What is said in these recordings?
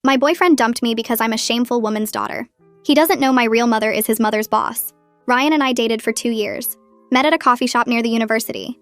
My boyfriend dumped me because I'm a shameful woman's daughter. He doesn't know my real mother is his mother's boss. Ryan and I dated for 2 years. Met at a coffee shop near the university.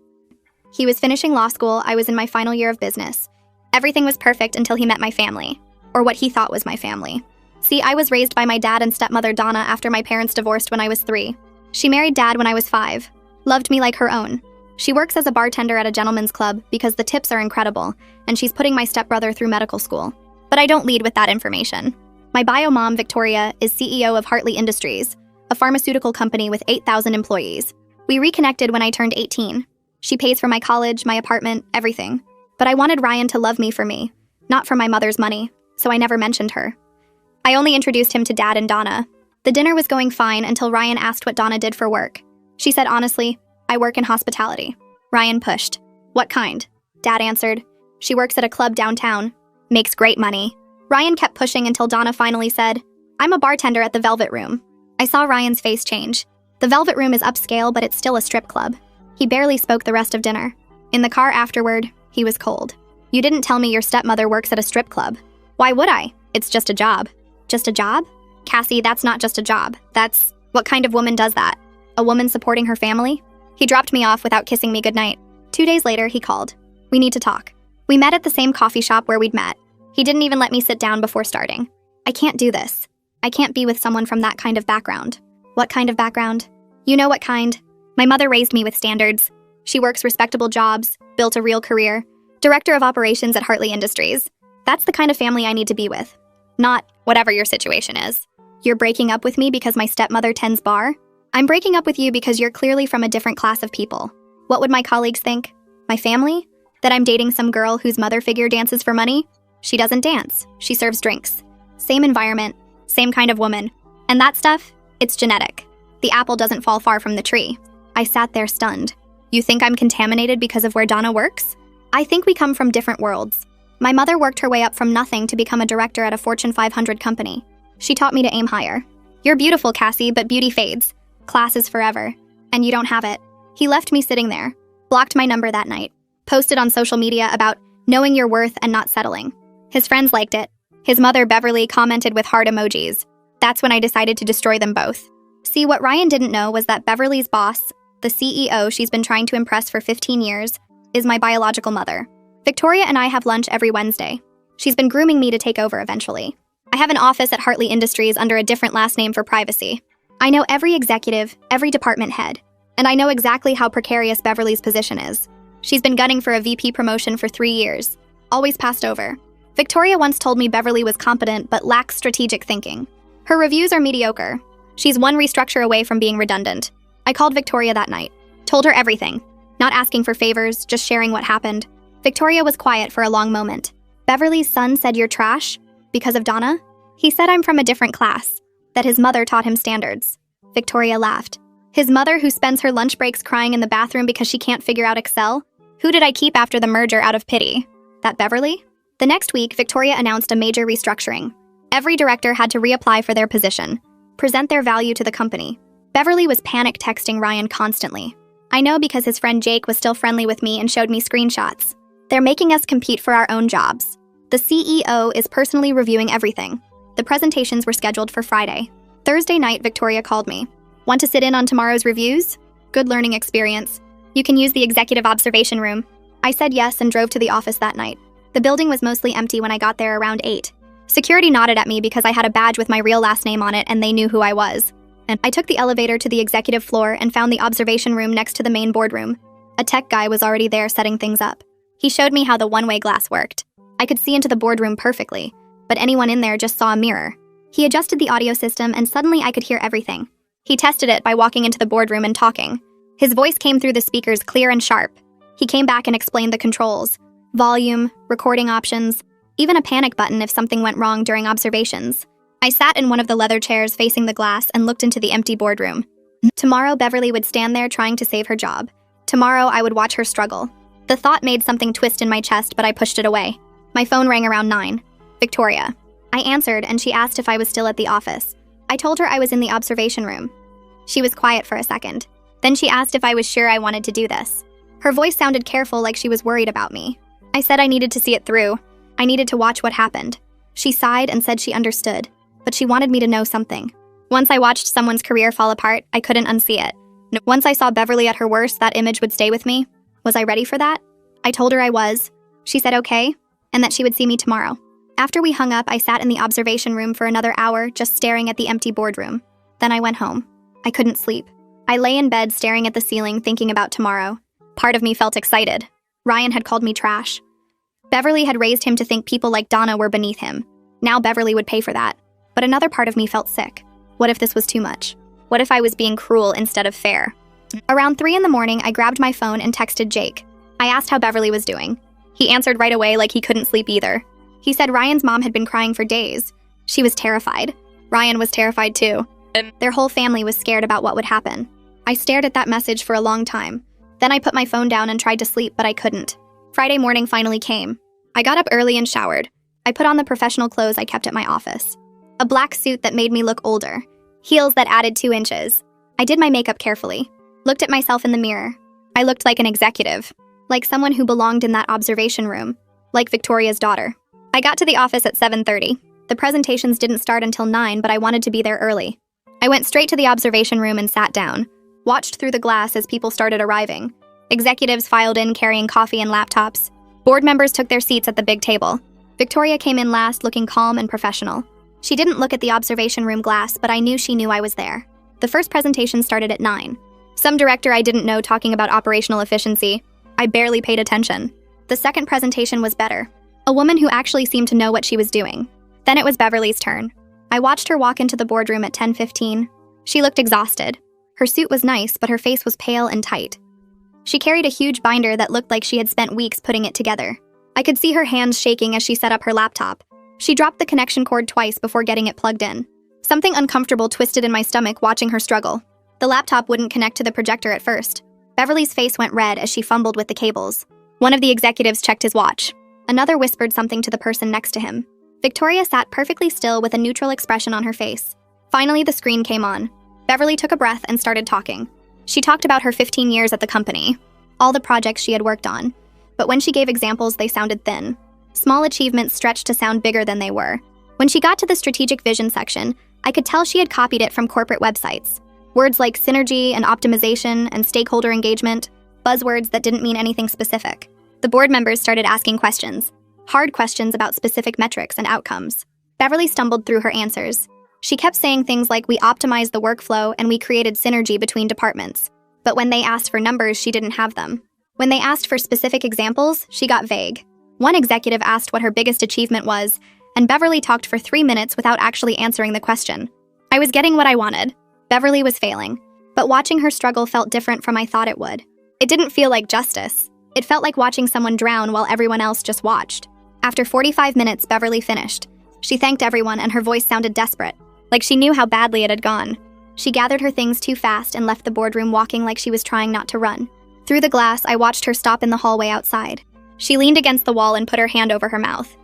He was finishing law school, I was in my final year of business. Everything was perfect until he met my family. Or what he thought was my family. See, I was raised by my dad and stepmother Donna after my parents divorced when I was 3. She married Dad when I was 5. Loved me like her own. She works as a bartender at a gentleman's club because the tips are incredible, and she's putting my stepbrother through medical school. But I don't lead with that information. My bio mom, Victoria, is CEO of Hartley Industries, a pharmaceutical company with 8,000 employees. We reconnected when I turned 18. She pays for my college, my apartment, everything. But I wanted Ryan to love me for me, not for my mother's money, so I never mentioned her. I only introduced him to Dad and Donna. The dinner was going fine until Ryan asked what Donna did for work. She said honestly, I work in hospitality. Ryan pushed. What kind? Dad answered, she works at a club downtown. Makes great money. Ryan kept pushing until Donna finally said, I'm a bartender at the Velvet Room. I saw Ryan's face change. The Velvet Room is upscale, but it's still a strip club. He barely spoke the rest of dinner. In the car afterward, he was cold. You didn't tell me your stepmother works at a strip club. Why would I? It's just a job. Just a job? Cassie, that's not just a job. That's... What kind of woman does that? A woman supporting her family? He dropped me off without kissing me goodnight. 2 days later, he called. We need to talk. We met at the same coffee shop where we'd met. He didn't even let me sit down before starting. I can't do this. I can't be with someone from that kind of background. What kind of background? You know what kind. My mother raised me with standards. She works respectable jobs, built a real career, director of operations at Hartley Industries. That's the kind of family I need to be with. Not whatever your situation is. You're breaking up with me because my stepmother tends bar? I'm breaking up with you because you're clearly from a different class of people. What would my colleagues think? My family? That I'm dating some girl whose mother figure dances for money? She doesn't dance. She serves drinks. Same environment, same kind of woman. And that stuff, it's genetic. The apple doesn't fall far from the tree. I sat there stunned. You think I'm contaminated because of where Donna works? I think we come from different worlds. My mother worked her way up from nothing to become a director at a Fortune 500 company. She taught me to aim higher. You're beautiful, Cassie, but beauty fades. Class is forever. And you don't have it. He left me sitting there, blocked my number that night, posted on social media about knowing your worth and not settling. His friends liked it. His mother, Beverly, commented with heart emojis. That's when I decided to destroy them both. See, what Ryan didn't know was that Beverly's boss, the CEO she's been trying to impress for 15 years, is my biological mother. Victoria and I have lunch every Wednesday. She's been grooming me to take over eventually. I have an office at Hartley Industries under a different last name for privacy. I know every executive, every department head, and I know exactly how precarious Beverly's position is. She's been gunning for a VP promotion for 3 years, always passed over. Victoria once told me Beverly was competent but lacks strategic thinking. Her reviews are mediocre. She's one restructure away from being redundant. I called Victoria that night, told her everything, not asking for favors, just sharing what happened. Victoria was quiet for a long moment. Beverly's son said you're trash? Because of Donna? He said I'm from a different class, that his mother taught him standards. Victoria laughed. His mother who spends her lunch breaks crying in the bathroom because she can't figure out Excel? Who did I keep after the merger out of pity? That Beverly? The next week, Victoria announced a major restructuring. Every director had to reapply for their position, present their value to the company. Beverly was panic texting Ryan constantly. I know because his friend Jake was still friendly with me and showed me screenshots. They're making us compete for our own jobs. The CEO is personally reviewing everything. The presentations were scheduled for Friday. Thursday night, Victoria called me. Want to sit in on tomorrow's reviews? Good learning experience. You can use the executive observation room. I said yes and drove to the office that night. The building was mostly empty when I got there around 8. Security nodded at me because I had a badge with my real last name on it and they knew who I was. And I took the elevator to the executive floor and found the observation room next to the main boardroom. A tech guy was already there setting things up. He showed me how the one-way glass worked. I could see into the boardroom perfectly, but anyone in there just saw a mirror. He adjusted the audio system and suddenly I could hear everything. He tested it by walking into the boardroom and talking. His voice came through the speakers clear and sharp. He came back and explained the controls. Volume, recording options, even a panic button if something went wrong during observations. I sat in one of the leather chairs facing the glass and looked into the empty boardroom. Tomorrow, Beverly would stand there trying to save her job. Tomorrow, I would watch her struggle. The thought made something twist in my chest, but I pushed it away. My phone rang around 9. Victoria. I answered, and she asked if I was still at the office. I told her I was in the observation room. She was quiet for a second. Then she asked if I was sure I wanted to do this. Her voice sounded careful, like she was worried about me. I said I needed to see it through. I needed to watch what happened. She sighed and said she understood, but she wanted me to know something. Once I watched someone's career fall apart, I couldn't unsee it. Once I saw Beverly at her worst, that image would stay with me. Was I ready for that? I told her I was. She said okay, and that she would see me tomorrow. After we hung up, I sat in the observation room for another hour, just staring at the empty boardroom. Then I went home. I couldn't sleep. I lay in bed staring at the ceiling, thinking about tomorrow. Part of me felt excited. Ryan had called me trash. Beverly had raised him to think people like Donna were beneath him. Now Beverly would pay for that. But another part of me felt sick. What if this was too much? What if I was being cruel instead of fair? Around 3 in the morning, I grabbed my phone and texted Jake. I asked how Beverly was doing. He answered right away like he couldn't sleep either. He said Ryan's mom had been crying for days. She was terrified. Ryan was terrified too. Their whole family was scared about what would happen. I stared at that message for a long time. Then I put my phone down and tried to sleep, but I couldn't. Friday morning finally came. I got up early and showered. I put on the professional clothes I kept at my office. A black suit that made me look older. Heels that added 2 inches. I did my makeup carefully. Looked at myself in the mirror. I looked like an executive. Like someone who belonged in that observation room. Like Victoria's daughter. I got to the office at 7:30. The presentations didn't start until 9, but I wanted to be there early. I went straight to the observation room and sat down. Watched through the glass as people started arriving. Executives filed in carrying coffee and laptops. Board members took their seats at the big table. Victoria came in last, looking calm and professional. She didn't look at the observation room glass, but I knew she knew I was there. The first presentation started at 9. Some director I didn't know talking about operational efficiency. I barely paid attention. The second presentation was better. A woman who actually seemed to know what she was doing. Then it was Beverly's turn. I watched her walk into the boardroom at 10:15. She looked exhausted. Her suit was nice, but her face was pale and tight. She carried a huge binder that looked like she had spent weeks putting it together. I could see her hands shaking as she set up her laptop. She dropped the connection cord twice before getting it plugged in. Something uncomfortable twisted in my stomach watching her struggle. The laptop wouldn't connect to the projector at first. Beverly's face went red as she fumbled with the cables. One of the executives checked his watch. Another whispered something to the person next to him. Victoria sat perfectly still with a neutral expression on her face. Finally, the screen came on. Beverly took a breath and started talking. She talked about her 15 years at the company, all the projects she had worked on. But when she gave examples, they sounded thin. Small achievements stretched to sound bigger than they were. When she got to the strategic vision section, I could tell she had copied it from corporate websites. Words like synergy and optimization and stakeholder engagement, buzzwords that didn't mean anything specific. The board members started asking questions. Hard questions about specific metrics and outcomes. Beverly stumbled through her answers. She kept saying things like we optimized the workflow and we created synergy between departments. But when they asked for numbers, she didn't have them. When they asked for specific examples, she got vague. One executive asked what her biggest achievement was, and Beverly talked for 3 minutes without actually answering the question. I was getting what I wanted. Beverly was failing. But watching her struggle felt different from I thought it would. It didn't feel like justice. It felt like watching someone drown while everyone else just watched. After 45 minutes, Beverly finished. She thanked everyone and her voice sounded desperate, like she knew how badly it had gone. She gathered her things too fast and left the boardroom walking like she was trying not to run. Through the glass, I watched her stop in the hallway outside. She leaned against the wall and put her hand over her mouth.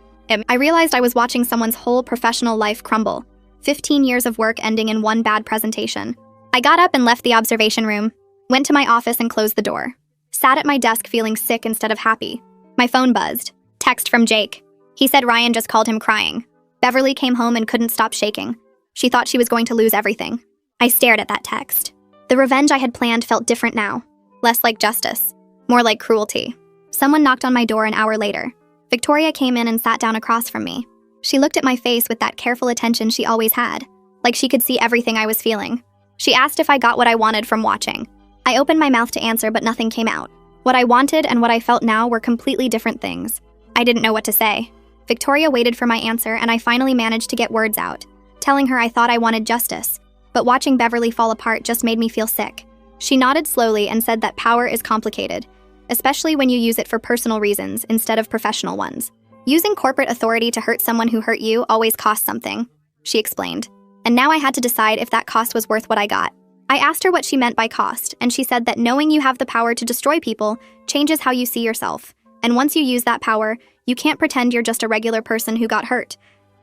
I realized I was watching someone's whole professional life crumble. 15 years of work ending in one bad presentation. I got up and left the observation room, went to my office and closed the door. Sat at my desk feeling sick instead of happy. My phone buzzed. Text from Jake. He said Ryan just called him crying. Beverly came home and couldn't stop shaking. She thought she was going to lose everything. I stared at that text. The revenge I had planned felt different now. Less like justice. More like cruelty. Someone knocked on my door an hour later. Victoria came in and sat down across from me. She looked at my face with that careful attention she always had, like she could see everything I was feeling. She asked if I got what I wanted from watching. I opened my mouth to answer, but nothing came out. What I wanted and what I felt now were completely different things. I didn't know what to say. Victoria waited for my answer, and I finally managed to get words out, telling her I thought I wanted justice, but watching Beverly fall apart just made me feel sick. She nodded slowly and said that power is complicated, especially when you use it for personal reasons instead of professional ones. Using corporate authority to hurt someone who hurt you always costs something, she explained. And now I had to decide if that cost was worth what I got. I asked her what she meant by cost, and she said that knowing you have the power to destroy people changes how you see yourself. And once you use that power, you can't pretend you're just a regular person who got hurt.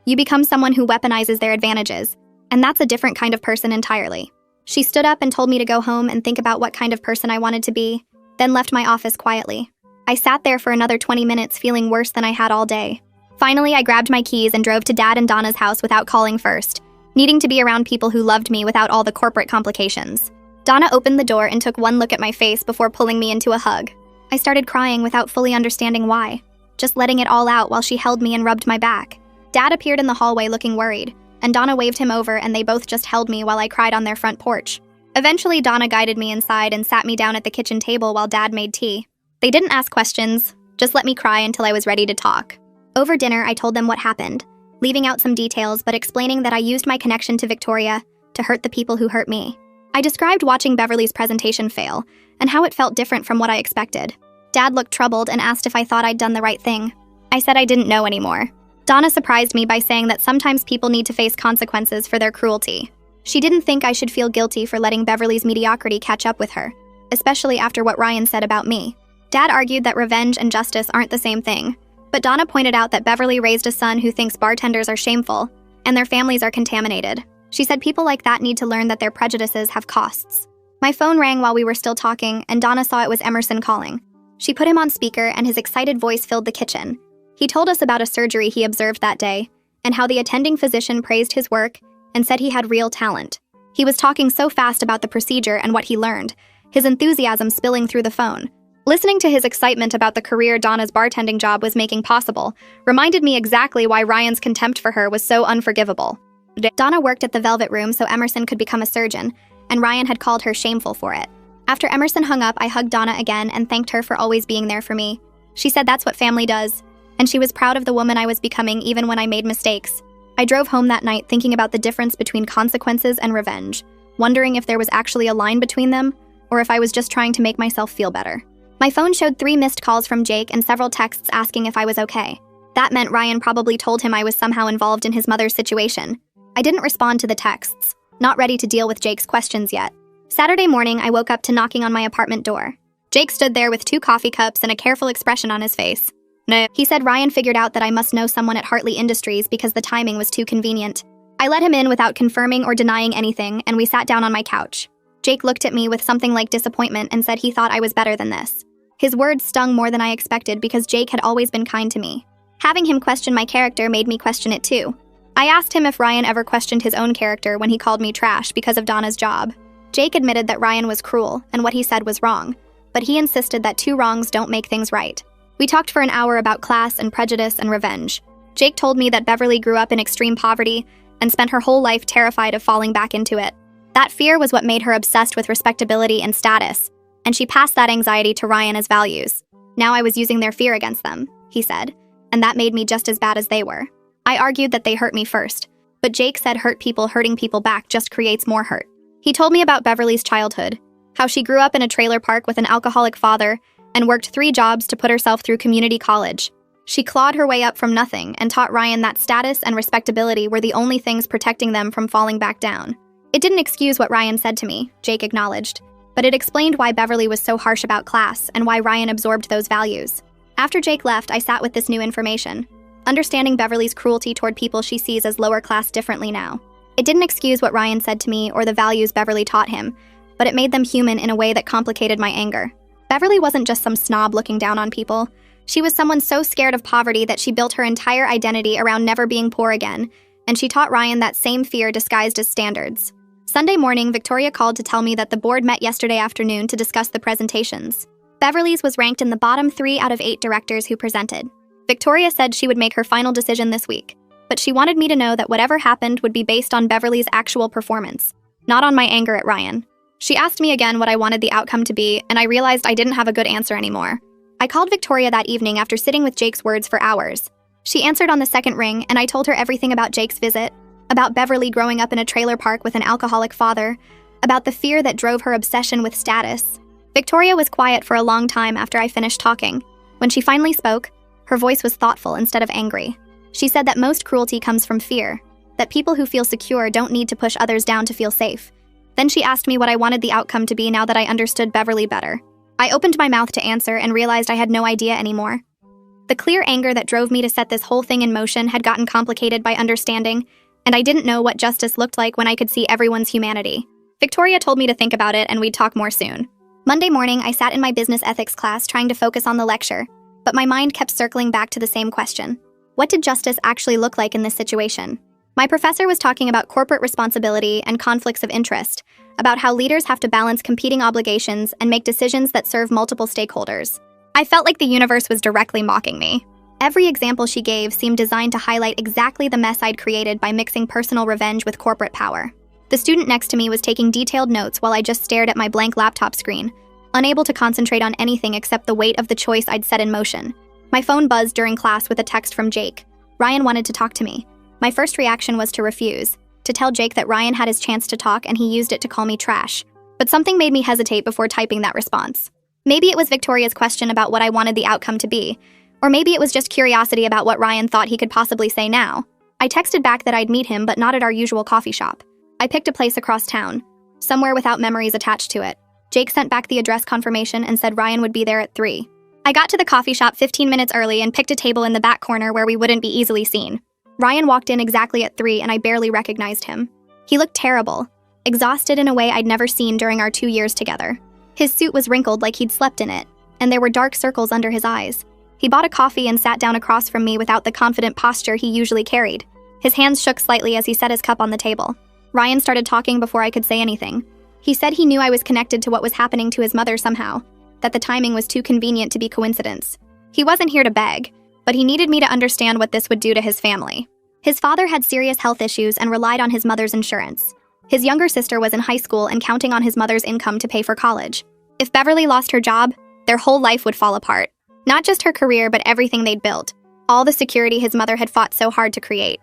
You become someone who weaponizes their advantages, and that's a different kind of person entirely. She stood up and told me to go home and think about what kind of person I wanted to be, then left my office quietly. I sat there for another 20 minutes feeling worse than I had all day. Finally, I grabbed my keys and drove to Dad and Donna's house without calling first, needing to be around people who loved me without all the corporate complications. Donna opened the door and took one look at my face before pulling me into a hug. I started crying without fully understanding why, just letting it all out while she held me and rubbed my back. Dad appeared in the hallway looking worried, and Donna waved him over and they both just held me while I cried on their front porch. Eventually, Donna guided me inside and sat me down at the kitchen table while Dad made tea. They didn't ask questions, just let me cry until I was ready to talk. Over dinner, I told them what happened, leaving out some details but explaining that I used my connection to Victoria to hurt the people who hurt me. I described watching Beverly's presentation fail and how it felt different from what I expected. Dad looked troubled and asked if I thought I'd done the right thing. I said I didn't know anymore. Donna surprised me by saying that sometimes people need to face consequences for their cruelty. She didn't think I should feel guilty for letting Beverly's mediocrity catch up with her, especially after what Ryan said about me. Dad argued that revenge and justice aren't the same thing, but Donna pointed out that Beverly raised a son who thinks bartenders are shameful and their families are contaminated. She said people like that need to learn that their prejudices have costs. My phone rang while we were still talking, and Donna saw it was Emerson calling. She put him on speaker, and his excited voice filled the kitchen. He told us about a surgery he observed that day, and how the attending physician praised his work and said he had real talent. He was talking so fast about the procedure and what he learned, his enthusiasm spilling through the phone. Listening to his excitement about the career Donna's bartending job was making possible reminded me exactly why Ryan's contempt for her was so unforgivable. Donna worked at the Velvet Room so Emerson could become a surgeon, and Ryan had called her shameful for it. After Emerson hung up, I hugged Donna again and thanked her for always being there for me. She said that's what family does, and she was proud of the woman I was becoming even when I made mistakes. I drove home that night thinking about the difference between consequences and revenge, wondering if there was actually a line between them, or if I was just trying to make myself feel better. My phone showed 3 missed calls from Jake and several texts asking if I was okay. That meant Ryan probably told him I was somehow involved in his mother's situation. I didn't respond to the texts, not ready to deal with Jake's questions yet. Saturday morning, I woke up to knocking on my apartment door. Jake stood there with 2 coffee cups and a careful expression on his face. No, he said Ryan figured out that I must know someone at Hartley Industries because the timing was too convenient. I let him in without confirming or denying anything, and we sat down on my couch. Jake looked at me with something like disappointment and said he thought I was better than this. His words stung more than I expected because Jake had always been kind to me. Having him question my character made me question it too. I asked him if Ryan ever questioned his own character when he called me trash because of Donna's job. Jake admitted that Ryan was cruel and what he said was wrong, but he insisted that 2 wrongs don't make things right. We talked for an hour about class and prejudice and revenge. Jake told me that Beverly grew up in extreme poverty and spent her whole life terrified of falling back into it. That fear was what made her obsessed with respectability and status, and she passed that anxiety to Ryan as values. Now I was using their fear against them, he said, and that made me just as bad as they were. I argued that they hurt me first, but Jake said hurting people back just creates more hurt. He told me about Beverly's childhood, how she grew up in a trailer park with an alcoholic father and worked 3 jobs to put herself through community college. She clawed her way up from nothing and taught Ryan that status and respectability were the only things protecting them from falling back down. It didn't excuse what Ryan said to me, Jake acknowledged, but it explained why Beverly was so harsh about class and why Ryan absorbed those values. After Jake left, I sat with this new information, understanding Beverly's cruelty toward people she sees as lower class differently now. It didn't excuse what Ryan said to me or the values Beverly taught him, but it made them human in a way that complicated my anger. Beverly wasn't just some snob looking down on people. She was someone so scared of poverty that she built her entire identity around never being poor again, and she taught Ryan that same fear disguised as standards. Sunday morning, Victoria called to tell me that the board met yesterday afternoon to discuss the presentations. Beverly's was ranked in the bottom 3 out of 8 directors who presented. Victoria said she would make her final decision this week, but she wanted me to know that whatever happened would be based on Beverly's actual performance, not on my anger at Ryan. She asked me again what I wanted the outcome to be, and I realized I didn't have a good answer anymore. I called Victoria that evening after sitting with Jake's words for hours. She answered on the second ring, and I told her everything about Jake's visit, about Beverly growing up in a trailer park with an alcoholic father, about the fear that drove her obsession with status. Victoria was quiet for a long time after I finished talking. When she finally spoke, her voice was thoughtful instead of angry. She said that most cruelty comes from fear, that people who feel secure don't need to push others down to feel safe. Then she asked me what I wanted the outcome to be now that I understood Beverly better. I opened my mouth to answer and realized I had no idea anymore. The clear anger that drove me to set this whole thing in motion had gotten complicated by understanding, and I didn't know what justice looked like when I could see everyone's humanity. Victoria told me to think about it and we'd talk more soon. Monday morning, I sat in my business ethics class trying to focus on the lecture, but my mind kept circling back to the same question. What did justice actually look like in this situation? My professor was talking about corporate responsibility and conflicts of interest, about how leaders have to balance competing obligations and make decisions that serve multiple stakeholders. I felt like the universe was directly mocking me. Every example she gave seemed designed to highlight exactly the mess I'd created by mixing personal revenge with corporate power. The student next to me was taking detailed notes while I just stared at my blank laptop screen, unable to concentrate on anything except the weight of the choice I'd set in motion. My phone buzzed during class with a text from Jake. Ryan wanted to talk to me. My first reaction was to refuse, to tell Jake that Ryan had his chance to talk and he used it to call me trash. But something made me hesitate before typing that response. Maybe it was Victoria's question about what I wanted the outcome to be, or maybe it was just curiosity about what Ryan thought he could possibly say now. I texted back that I'd meet him, but not at our usual coffee shop. I picked a place across town, somewhere without memories attached to it. Jake sent back the address confirmation and said Ryan would be there at 3. I got to the coffee shop 15 minutes early and picked a table in the back corner where we wouldn't be easily seen. Ryan walked in exactly at 3 and I barely recognized him. He looked terrible, exhausted in a way I'd never seen during our 2 years together. His suit was wrinkled like he'd slept in it, and there were dark circles under his eyes. He bought a coffee and sat down across from me without the confident posture he usually carried. His hands shook slightly as he set his cup on the table. Ryan started talking before I could say anything. He said he knew I was connected to what was happening to his mother somehow, that the timing was too convenient to be coincidence. He wasn't here to beg, but he needed me to understand what this would do to his family. His father had serious health issues and relied on his mother's insurance. His younger sister was in high school and counting on his mother's income to pay for college. If Beverly lost her job, their whole life would fall apart. Not just her career, but everything they'd built. All the security his mother had fought so hard to create.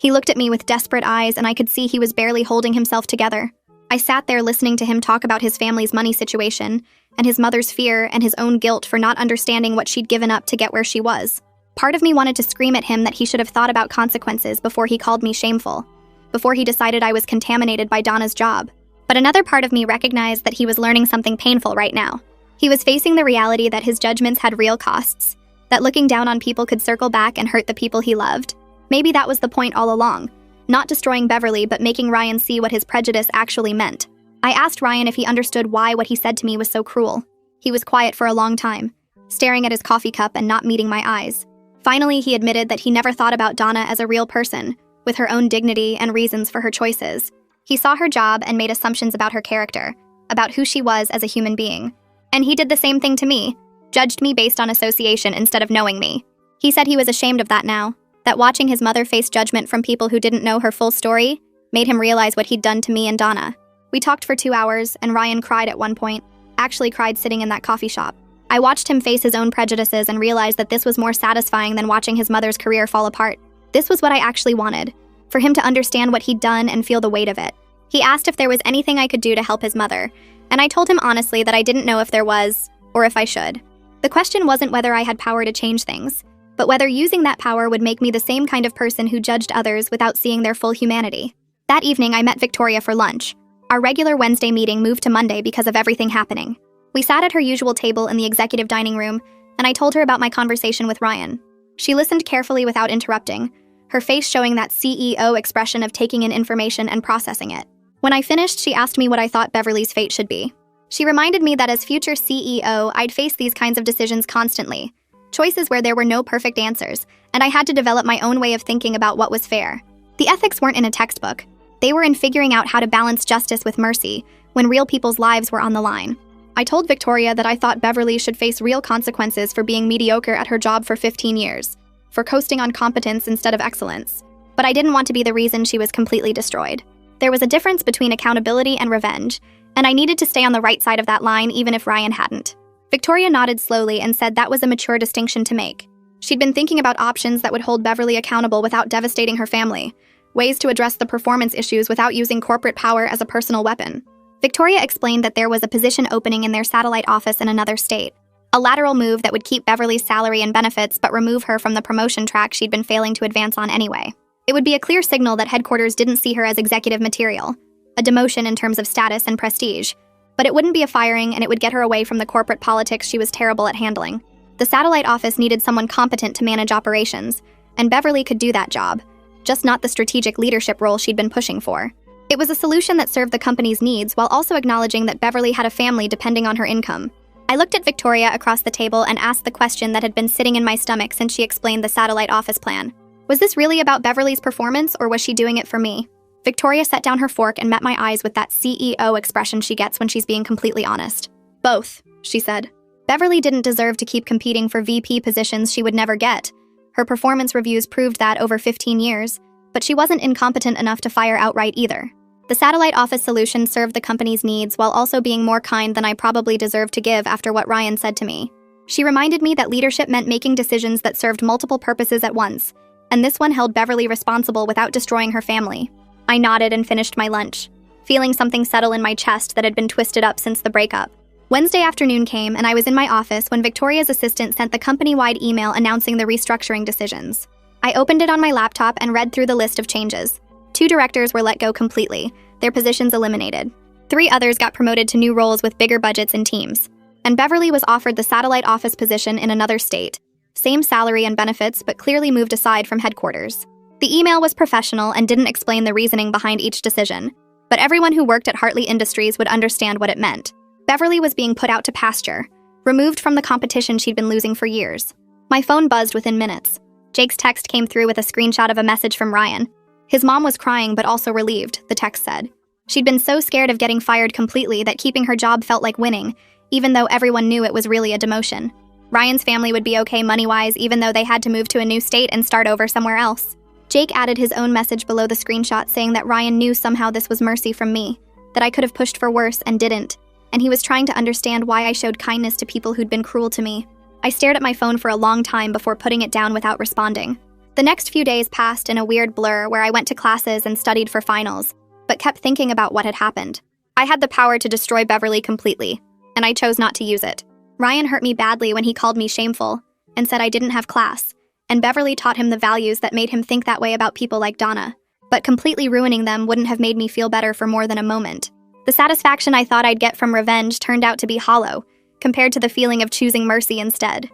He looked at me with desperate eyes, and I could see he was barely holding himself together. I sat there listening to him talk about his family's money situation, and his mother's fear and his own guilt for not understanding what she'd given up to get where she was. Part of me wanted to scream at him that he should have thought about consequences before he called me shameful, before he decided I was contaminated by Donna's job. But another part of me recognized that he was learning something painful right now. He was facing the reality that his judgments had real costs, that looking down on people could circle back and hurt the people he loved. Maybe that was the point all along, not destroying Beverly, but making Ryan see what his prejudice actually meant. I asked Ryan if he understood why what he said to me was so cruel. He was quiet for a long time, staring at his coffee cup and not meeting my eyes. Finally, he admitted that he never thought about Donna as a real person, with her own dignity and reasons for her choices. He saw her job and made assumptions about her character, about who she was as a human being. And he did the same thing to me, judged me based on association instead of knowing me. He said he was ashamed of that now, that watching his mother face judgment from people who didn't know her full story made him realize what he'd done to me and Donna. We talked for 2 hours, and Ryan cried at one point, actually cried sitting in that coffee shop. I watched him face his own prejudices and realized that this was more satisfying than watching his mother's career fall apart. This was what I actually wanted, for him to understand what he'd done and feel the weight of it. He asked if there was anything I could do to help his mother, and I told him honestly that I didn't know if there was, or if I should. The question wasn't whether I had power to change things, but whether using that power would make me the same kind of person who judged others without seeing their full humanity. That evening, I met Victoria for lunch. Our regular Wednesday meeting moved to Monday because of everything happening. We sat at her usual table in the executive dining room, and I told her about my conversation with Ryan. She listened carefully without interrupting, her face showing that CEO expression of taking in information and processing it. When I finished, she asked me what I thought Beverly's fate should be. She reminded me that as future CEO, I'd face these kinds of decisions constantly, choices where there were no perfect answers, and I had to develop my own way of thinking about what was fair. The ethics weren't in a textbook. They were in figuring out how to balance justice with mercy when real people's lives were on the line. I told Victoria that I thought Beverly should face real consequences for being mediocre at her job for 15 years, for coasting on competence instead of excellence. But I didn't want to be the reason she was completely destroyed. There was a difference between accountability and revenge, and I needed to stay on the right side of that line even if Ryan hadn't. Victoria nodded slowly and said that was a mature distinction to make. She'd been thinking about options that would hold Beverly accountable without devastating her family, ways to address the performance issues without using corporate power as a personal weapon. Victoria explained that there was a position opening in their satellite office in another state, a lateral move that would keep Beverly's salary and benefits but remove her from the promotion track she'd been failing to advance on anyway. It would be a clear signal that headquarters didn't see her as executive material, a demotion in terms of status and prestige, but it wouldn't be a firing and it would get her away from the corporate politics she was terrible at handling. The satellite office needed someone competent to manage operations, and Beverly could do that job, just not the strategic leadership role she'd been pushing for. It was a solution that served the company's needs while also acknowledging that Beverly had a family depending on her income. I looked at Victoria across the table and asked the question that had been sitting in my stomach since she explained the satellite office plan. Was this really about Beverly's performance, or was she doing it for me? Victoria set down her fork and met my eyes with that CEO expression she gets when she's being completely honest. Both, she said. Beverly didn't deserve to keep competing for VP positions she would never get. Her performance reviews proved that over 15 years, but she wasn't incompetent enough to fire outright either. The satellite office solution served the company's needs while also being more kind than I probably deserved to give after what Ryan said to me. She reminded me that leadership meant making decisions that served multiple purposes at once, and this one held Beverly responsible without destroying her family. I nodded and finished my lunch, feeling something settle in my chest that had been twisted up since the breakup. Wednesday afternoon came, and I was in my office when Victoria's assistant sent the company-wide email announcing the restructuring decisions. I opened it on my laptop and read through the list of changes. 2 directors were let go completely, their positions eliminated. 3 others got promoted to new roles with bigger budgets and teams. And Beverly was offered the satellite office position in another state. Same salary and benefits, but clearly moved aside from headquarters. The email was professional and didn't explain the reasoning behind each decision, but everyone who worked at Hartley Industries would understand what it meant. Beverly was being put out to pasture, removed from the competition she'd been losing for years. My phone buzzed within minutes. Jake's text came through with a screenshot of a message from Ryan. His mom was crying but also relieved, the text said. She'd been so scared of getting fired completely that keeping her job felt like winning, even though everyone knew it was really a demotion. Ryan's family would be okay money-wise even though they had to move to a new state and start over somewhere else. Jake added his own message below the screenshot saying that Ryan knew somehow this was mercy from me, that I could have pushed for worse and didn't, and he was trying to understand why I showed kindness to people who'd been cruel to me. I stared at my phone for a long time before putting it down without responding. The next few days passed in a weird blur where I went to classes and studied for finals, but kept thinking about what had happened. I had the power to destroy Beverly completely, and I chose not to use it. Ryan hurt me badly when he called me shameful and said I didn't have class, and Beverly taught him the values that made him think that way about people like Donna, but completely ruining them wouldn't have made me feel better for more than a moment. The satisfaction I thought I'd get from revenge turned out to be hollow, compared to the feeling of choosing mercy instead.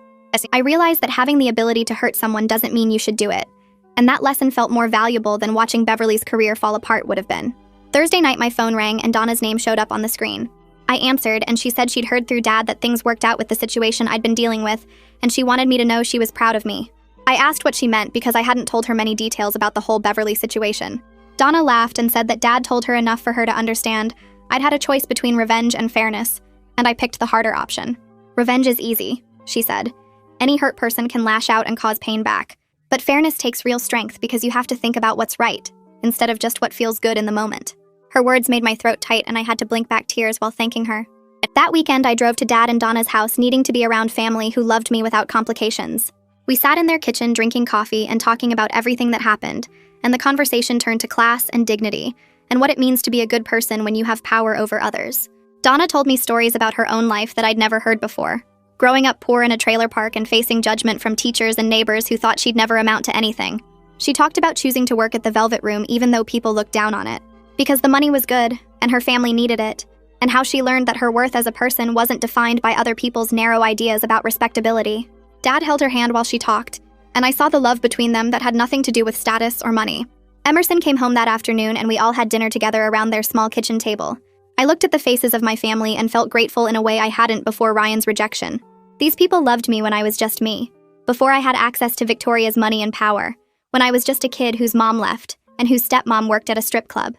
I realized that having the ability to hurt someone doesn't mean you should do it, and that lesson felt more valuable than watching Beverly's career fall apart would have been. Thursday night my phone rang and Donna's name showed up on the screen. I answered and she said she'd heard through Dad that things worked out with the situation I'd been dealing with, and she wanted me to know she was proud of me. I asked what she meant because I hadn't told her many details about the whole Beverly situation. Donna laughed and said that Dad told her enough for her to understand I'd had a choice between revenge and fairness, and I picked the harder option. Revenge is easy, she said. Any hurt person can lash out and cause pain back. But fairness takes real strength because you have to think about what's right, instead of just what feels good in the moment. Her words made my throat tight and I had to blink back tears while thanking her. That weekend I drove to Dad and Donna's house needing to be around family who loved me without complications. We sat in their kitchen drinking coffee and talking about everything that happened, and the conversation turned to class and dignity, and what it means to be a good person when you have power over others. Donna told me stories about her own life that I'd never heard before. Growing up poor in a trailer park and facing judgment from teachers and neighbors who thought she'd never amount to anything. She talked about choosing to work at the Velvet Room even though people looked down on it, because the money was good and her family needed it, and how she learned that her worth as a person wasn't defined by other people's narrow ideas about respectability. Dad held her hand while she talked, and I saw the love between them that had nothing to do with status or money. Emerson came home that afternoon and we all had dinner together around their small kitchen table. I looked at the faces of my family and felt grateful in a way I hadn't before Ryan's rejection. These people loved me when I was just me, before I had access to Victoria's money and power, when I was just a kid whose mom left and whose stepmom worked at a strip club.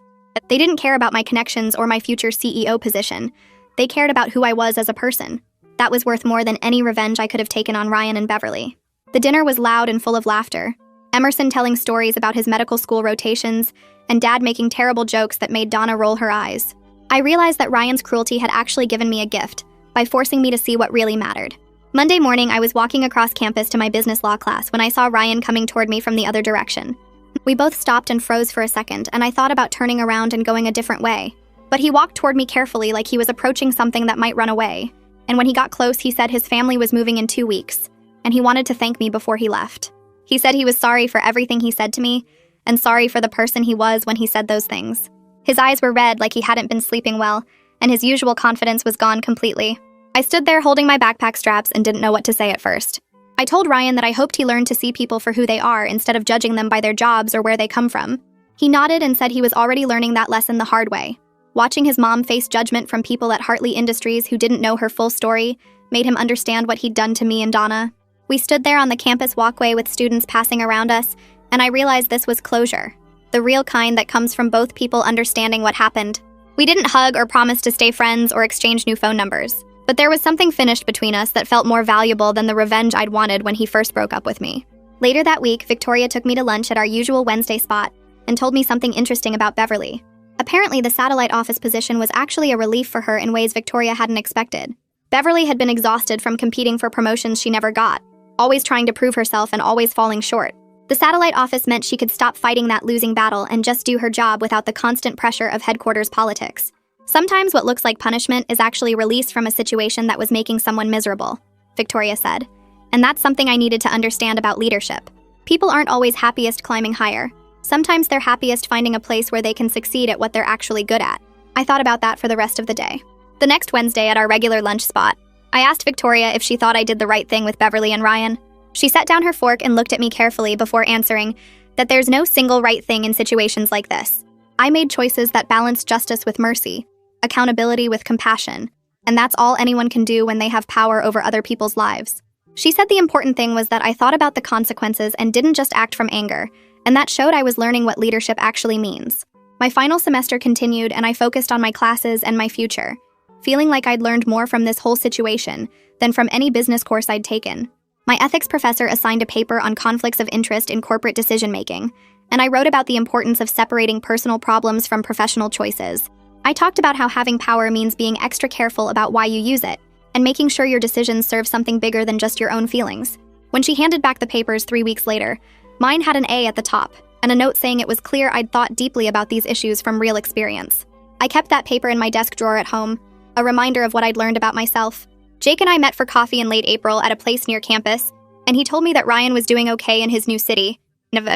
They didn't care about my connections or my future CEO position. They cared about who I was as a person. That was worth more than any revenge I could have taken on Ryan and Beverly. The dinner was loud and full of laughter. Emerson telling stories about his medical school rotations, and Dad making terrible jokes that made Donna roll her eyes. I realized that Ryan's cruelty had actually given me a gift by forcing me to see what really mattered. Monday morning, I was walking across campus to my business law class when I saw Ryan coming toward me from the other direction. We both stopped and froze for a second, and I thought about turning around and going a different way. But he walked toward me carefully like he was approaching something that might run away. And when he got close, he said his family was moving in 2 weeks, and he wanted to thank me before he left. He said he was sorry for everything he said to me, and sorry for the person he was when he said those things. His eyes were red like he hadn't been sleeping well, and his usual confidence was gone completely. I stood there holding my backpack straps and didn't know what to say at first. I told Ryan that I hoped he learned to see people for who they are instead of judging them by their jobs or where they come from. He nodded and said he was already learning that lesson the hard way. Watching his mom face judgment from people at Hartley Industries who didn't know her full story made him understand what he'd done to me and Donna. We stood there on the campus walkway with students passing around us, and I realized this was closure, the real kind that comes from both people understanding what happened. We didn't hug or promise to stay friends or exchange new phone numbers, but there was something finished between us that felt more valuable than the revenge I'd wanted when he first broke up with me. Later that week, Victoria took me to lunch at our usual Wednesday spot and told me something interesting about Beverly. Apparently, the satellite office position was actually a relief for her in ways Victoria hadn't expected. Beverly had been exhausted from competing for promotions she never got, always trying to prove herself and always falling short. The satellite office meant she could stop fighting that losing battle and just do her job without the constant pressure of headquarters politics. Sometimes what looks like punishment is actually release from a situation that was making someone miserable, Victoria said. And that's something I needed to understand about leadership. People aren't always happiest climbing higher. Sometimes they're happiest finding a place where they can succeed at what they're actually good at. I thought about that for the rest of the day. The next Wednesday at our regular lunch spot, I asked Victoria if she thought I did the right thing with Beverly and Ryan. She set down her fork and looked at me carefully before answering that there's no single right thing in situations like this. I made choices that balance justice with mercy, accountability with compassion, and that's all anyone can do when they have power over other people's lives. She said the important thing was that I thought about the consequences and didn't just act from anger, and that showed I was learning what leadership actually means. My final semester continued, and I focused on my classes and my future, feeling like I'd learned more from this whole situation than from any business course I'd taken. My ethics professor assigned a paper on conflicts of interest in corporate decision-making, and I wrote about the importance of separating personal problems from professional choices. I talked about how having power means being extra careful about why you use it, and making sure your decisions serve something bigger than just your own feelings. When she handed back the papers 3 weeks later, mine had an A at the top, and a note saying it was clear I'd thought deeply about these issues from real experience. I kept that paper in my desk drawer at home, a reminder of what I'd learned about myself. Jake and I met for coffee in late April at a place near campus, and he told me that Ryan was doing okay in his new city.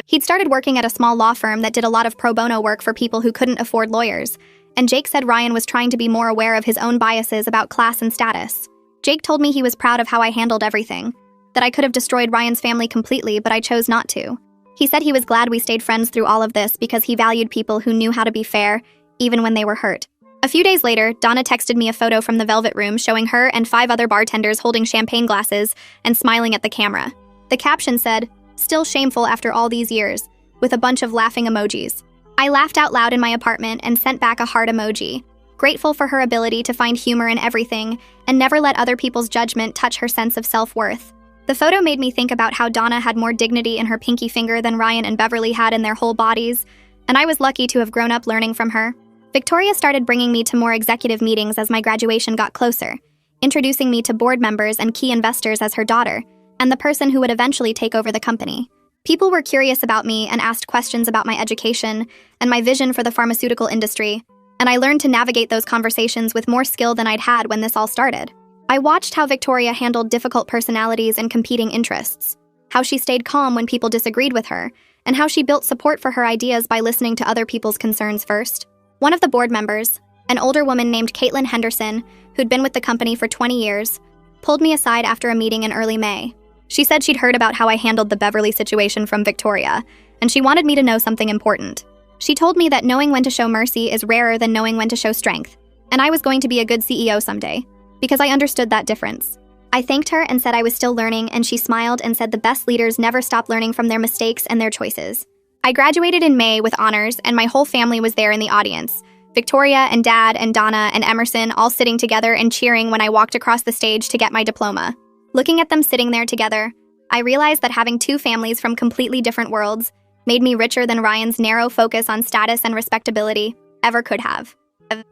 He'd started working at a small law firm that did a lot of pro bono work for people who couldn't afford lawyers, and Jake said Ryan was trying to be more aware of his own biases about class and status. Jake told me he was proud of how I handled everything, that I could have destroyed Ryan's family completely, but I chose not to. He said he was glad we stayed friends through all of this because he valued people who knew how to be fair, even when they were hurt. A few days later, Donna texted me a photo from the Velvet Room showing her and 5 other bartenders holding champagne glasses and smiling at the camera. The caption said, "Still shameful after all these years," with a bunch of laughing emojis. I laughed out loud in my apartment and sent back a heart emoji, grateful for her ability to find humor in everything and never let other people's judgment touch her sense of self-worth. The photo made me think about how Donna had more dignity in her pinky finger than Ryan and Beverly had in their whole bodies, and I was lucky to have grown up learning from her. Victoria started bringing me to more executive meetings as my graduation got closer, introducing me to board members and key investors as her daughter, and the person who would eventually take over the company. People were curious about me and asked questions about my education and my vision for the pharmaceutical industry, and I learned to navigate those conversations with more skill than I'd had when this all started. I watched how Victoria handled difficult personalities and competing interests, how she stayed calm when people disagreed with her, and how she built support for her ideas by listening to other people's concerns first. One of the board members, an older woman named Caitlin Henderson, who'd been with the company for 20 years, pulled me aside after a meeting in early May. She said she'd heard about how I handled the Beverly situation from Victoria, and she wanted me to know something important. She told me that knowing when to show mercy is rarer than knowing when to show strength, and I was going to be a good CEO someday, because I understood that difference. I thanked her and said I was still learning, and she smiled and said the best leaders never stop learning from their mistakes and their choices. I graduated in May with honors, and my whole family was there in the audience. Victoria and Dad and Donna and Emerson all sitting together and cheering when I walked across the stage to get my diploma. Looking at them sitting there together, I realized that having 2 families from completely different worlds made me richer than Ryan's narrow focus on status and respectability ever could have.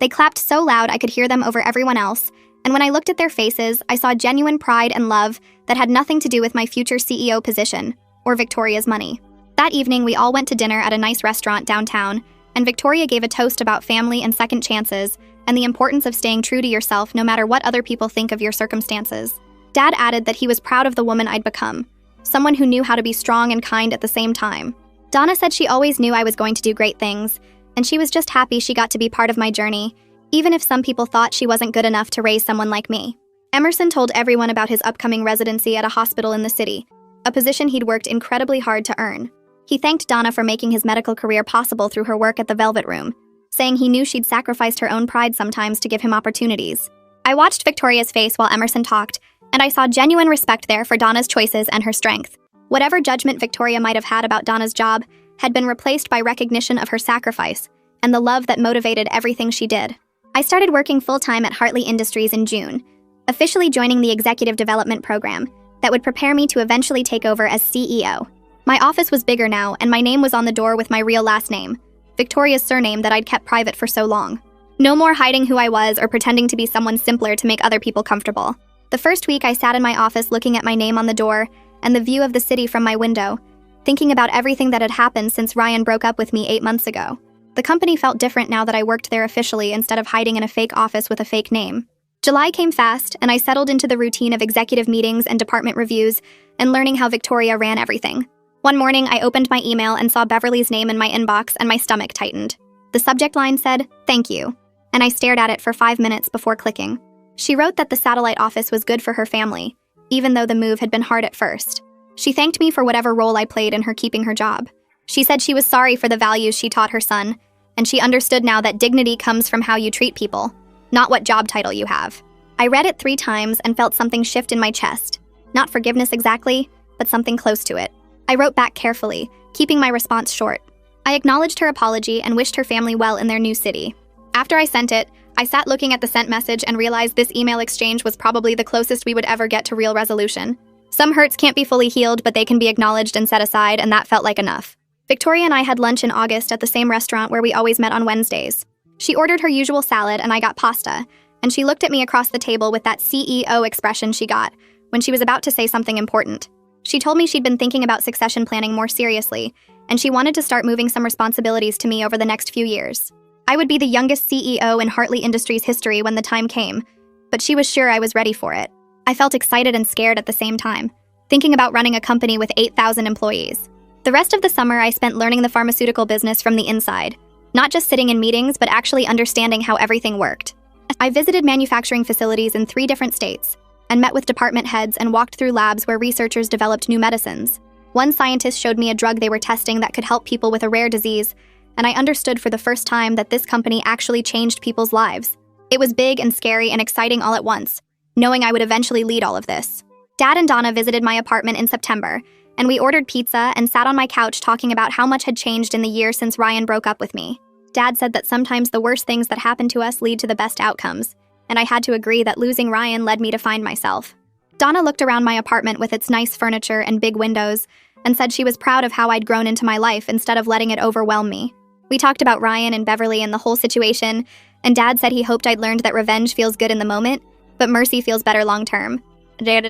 They clapped so loud I could hear them over everyone else, and when I looked at their faces, I saw genuine pride and love that had nothing to do with my future CEO position or Victoria's money. That evening, we all went to dinner at a nice restaurant downtown, and Victoria gave a toast about family and second chances and the importance of staying true to yourself no matter what other people think of your circumstances. Dad added that he was proud of the woman I'd become, someone who knew how to be strong and kind at the same time. Donna said she always knew I was going to do great things, and she was just happy she got to be part of my journey, even if some people thought she wasn't good enough to raise someone like me. Emerson told everyone about his upcoming residency at a hospital in the city, a position he'd worked incredibly hard to earn. He thanked Donna for making his medical career possible through her work at the Velvet Room, saying he knew she'd sacrificed her own pride sometimes to give him opportunities. I watched Victoria's face while Emerson talked, and I saw genuine respect there for Donna's choices and her strength. Whatever judgment Victoria might have had about Donna's job had been replaced by recognition of her sacrifice and the love that motivated everything she did. I started working full-time at Hartley Industries in June, officially joining the executive development program that would prepare me to eventually take over as CEO. My office was bigger now, and my name was on the door with my real last name, Victoria's surname that I'd kept private for so long. No more hiding who I was or pretending to be someone simpler to make other people comfortable. The first week I sat in my office looking at my name on the door and the view of the city from my window, thinking about everything that had happened since Ryan broke up with me 8 months ago. The company felt different now that I worked there officially instead of hiding in a fake office with a fake name. July came fast, and I settled into the routine of executive meetings and department reviews and learning how Victoria ran everything. One morning, I opened my email and saw Beverly's name in my inbox, and my stomach tightened. The subject line said, "Thank you," and I stared at it for 5 minutes before clicking. She wrote that the satellite office was good for her family, even though the move had been hard at first. She thanked me for whatever role I played in her keeping her job. She said she was sorry for the values she taught her son, and she understood now that dignity comes from how you treat people, not what job title you have. I read it 3 times and felt something shift in my chest. Not forgiveness exactly, but something close to it. I wrote back carefully, keeping my response short. I acknowledged her apology and wished her family well in their new city. After I sent it, I sat looking at the sent message and realized this email exchange was probably the closest we would ever get to real resolution. Some hurts can't be fully healed, but they can be acknowledged and set aside, and that felt like enough. Victoria and I had lunch in August at the same restaurant where we always met on Wednesdays. She ordered her usual salad and I got pasta, and she looked at me across the table with that CEO expression she got when she was about to say something important. She told me she'd been thinking about succession planning more seriously, and she wanted to start moving some responsibilities to me over the next few years. I would be the youngest CEO in Hartley Industries history when the time came, but she was sure I was ready for it. I felt excited and scared at the same time, thinking about running a company with 8,000 employees. The rest of the summer I spent learning the pharmaceutical business from the inside, not just sitting in meetings, but actually understanding how everything worked. I visited manufacturing facilities in 3 different states, and met with department heads and walked through labs where researchers developed new medicines. One scientist showed me a drug they were testing that could help people with a rare disease, and I understood for the first time that this company actually changed people's lives. It was big and scary and exciting all at once, knowing I would eventually lead all of this. Dad and Donna visited my apartment in September, and we ordered pizza and sat on my couch talking about how much had changed in the year since Ryan broke up with me. Dad said that sometimes the worst things that happen to us lead to the best outcomes, and I had to agree that losing Ryan led me to find myself. Donna looked around my apartment with its nice furniture and big windows and said she was proud of how I'd grown into my life instead of letting it overwhelm me. We talked about Ryan and Beverly and the whole situation, and Dad said he hoped I'd learned that revenge feels good in the moment, but mercy feels better long-term.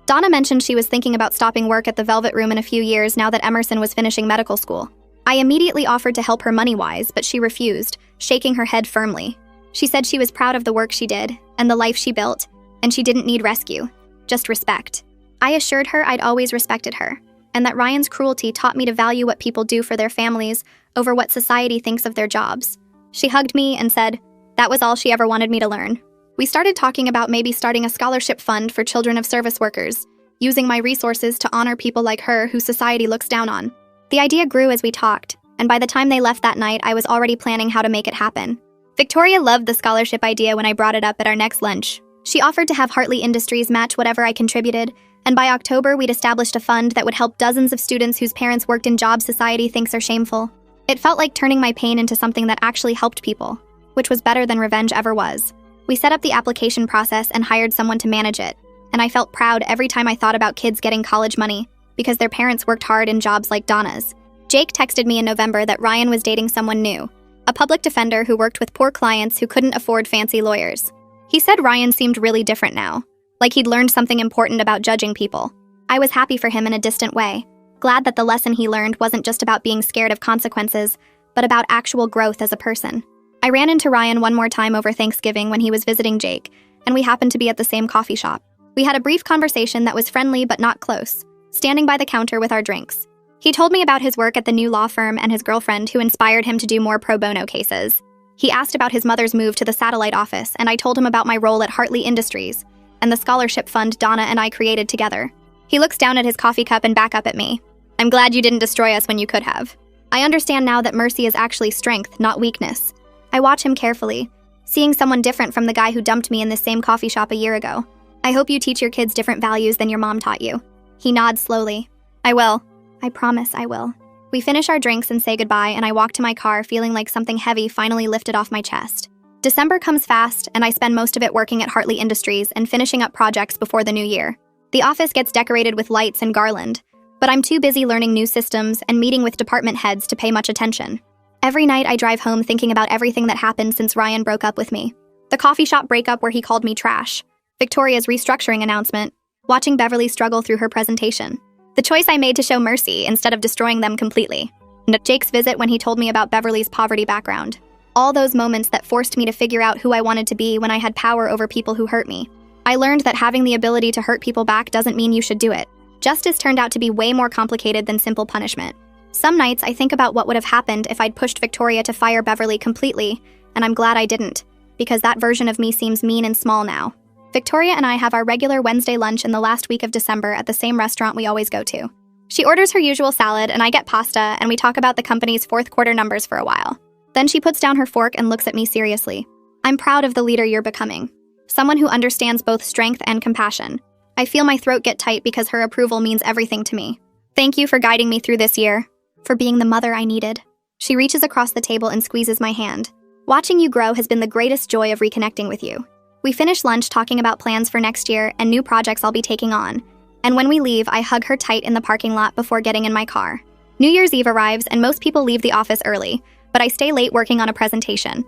Donna mentioned she was thinking about stopping work at the Velvet Room in a few years now that Emerson was finishing medical school. I immediately offered to help her money-wise, but she refused, shaking her head firmly. She said she was proud of the work she did and the life she built, and she didn't need rescue, just respect. I assured her I'd always respected her, and that Ryan's cruelty taught me to value what people do for their families over what society thinks of their jobs. She hugged me and said that was all she ever wanted me to learn. We started talking about maybe starting a scholarship fund for children of service workers, using my resources to honor people like her who society looks down on. The idea grew as we talked, and by the time they left that night, I was already planning how to make it happen. Victoria loved the scholarship idea when I brought it up at our next lunch. She offered to have Hartley Industries match whatever I contributed, and by October, we'd established a fund that would help dozens of students whose parents worked in jobs society thinks are shameful. It felt like turning my pain into something that actually helped people, which was better than revenge ever was. We set up the application process and hired someone to manage it, and I felt proud every time I thought about kids getting college money because their parents worked hard in jobs like Donna's. Jake texted me in November that Ryan was dating someone new, a public defender who worked with poor clients who couldn't afford fancy lawyers. He said Ryan seemed really different now, like he'd learned something important about judging people. I was happy for him in a distant way, glad that the lesson he learned wasn't just about being scared of consequences, but about actual growth as a person. I ran into Ryan one more time over Thanksgiving when he was visiting Jake, and we happened to be at the same coffee shop. We had a brief conversation that was friendly but not close, standing by the counter with our drinks. He told me about his work at the new law firm and his girlfriend who inspired him to do more pro bono cases. He asked about his mother's move to the satellite office, and I told him about my role at Hartley Industries and the scholarship fund Donna and I created together. He looks down at his coffee cup and back up at me. I'm glad you didn't destroy us when you could have. I understand now that mercy is actually strength, not weakness. I watch him carefully, seeing someone different from the guy who dumped me in this same coffee shop a year ago. I hope you teach your kids different values than your mom taught you. He nods slowly. I will. I promise I will. We finish our drinks and say goodbye, and I walk to my car feeling like something heavy finally lifted off my chest. December comes fast, and I spend most of it working at Hartley Industries and finishing up projects before the new year. The office gets decorated with lights and garland, but I'm too busy learning new systems and meeting with department heads to pay much attention. Every night I drive home thinking about everything that happened since Ryan broke up with me. The coffee shop breakup where he called me trash. Victoria's restructuring announcement. Watching Beverly struggle through her presentation. The choice I made to show mercy instead of destroying them completely. And Jake's visit when he told me about Beverly's poverty background. All those moments that forced me to figure out who I wanted to be when I had power over people who hurt me. I learned that having the ability to hurt people back doesn't mean you should do it. Justice turned out to be way more complicated than simple punishment. Some nights I think about what would have happened if I'd pushed Victoria to fire Beverly completely, and I'm glad I didn't, because that version of me seems mean and small now. Victoria and I have our regular Wednesday lunch in the last week of December at the same restaurant we always go to. She orders her usual salad, and I get pasta, and we talk about the company's fourth quarter numbers for a while. Then she puts down her fork and looks at me seriously. I'm proud of the leader you're becoming. Someone who understands both strength and compassion. I feel my throat get tight because her approval means everything to me. Thank you for guiding me through this year. For being the mother I needed. She reaches across the table and squeezes my hand. Watching you grow has been the greatest joy of reconnecting with you. We finish lunch talking about plans for next year and new projects I'll be taking on. And when we leave, I hug her tight in the parking lot before getting in my car. New Year's Eve arrives and most people leave the office early, but I stay late working on a presentation.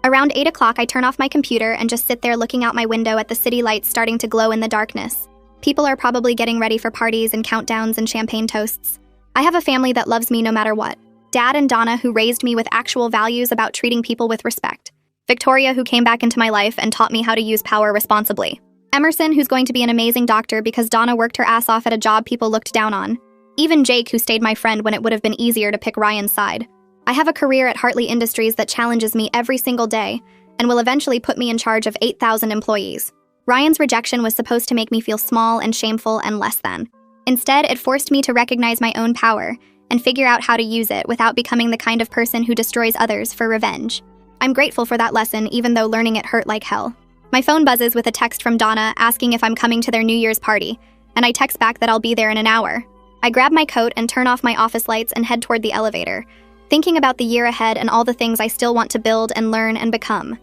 Around 8 o'clock, I turn off my computer and just sit there looking out my window at the city lights starting to glow in the darkness. People are probably getting ready for parties and countdowns and champagne toasts. I have a family that loves me no matter what. Dad and Donna, who raised me with actual values about treating people with respect. Victoria, who came back into my life and taught me how to use power responsibly. Emerson, who's going to be an amazing doctor because Donna worked her ass off at a job people looked down on. Even Jake, who stayed my friend when it would have been easier to pick Ryan's side. I have a career at Hartley Industries that challenges me every single day and will eventually put me in charge of 8,000 employees. Ryan's rejection was supposed to make me feel small and shameful and less than. Instead, it forced me to recognize my own power and figure out how to use it without becoming the kind of person who destroys others for revenge. I'm grateful for that lesson, even though learning it hurt like hell. My phone buzzes with a text from Donna asking if I'm coming to their New Year's party, and I text back that I'll be there in an hour. I grab my coat and turn off my office lights and head toward the elevator, thinking about the year ahead and all the things I still want to build and learn and become.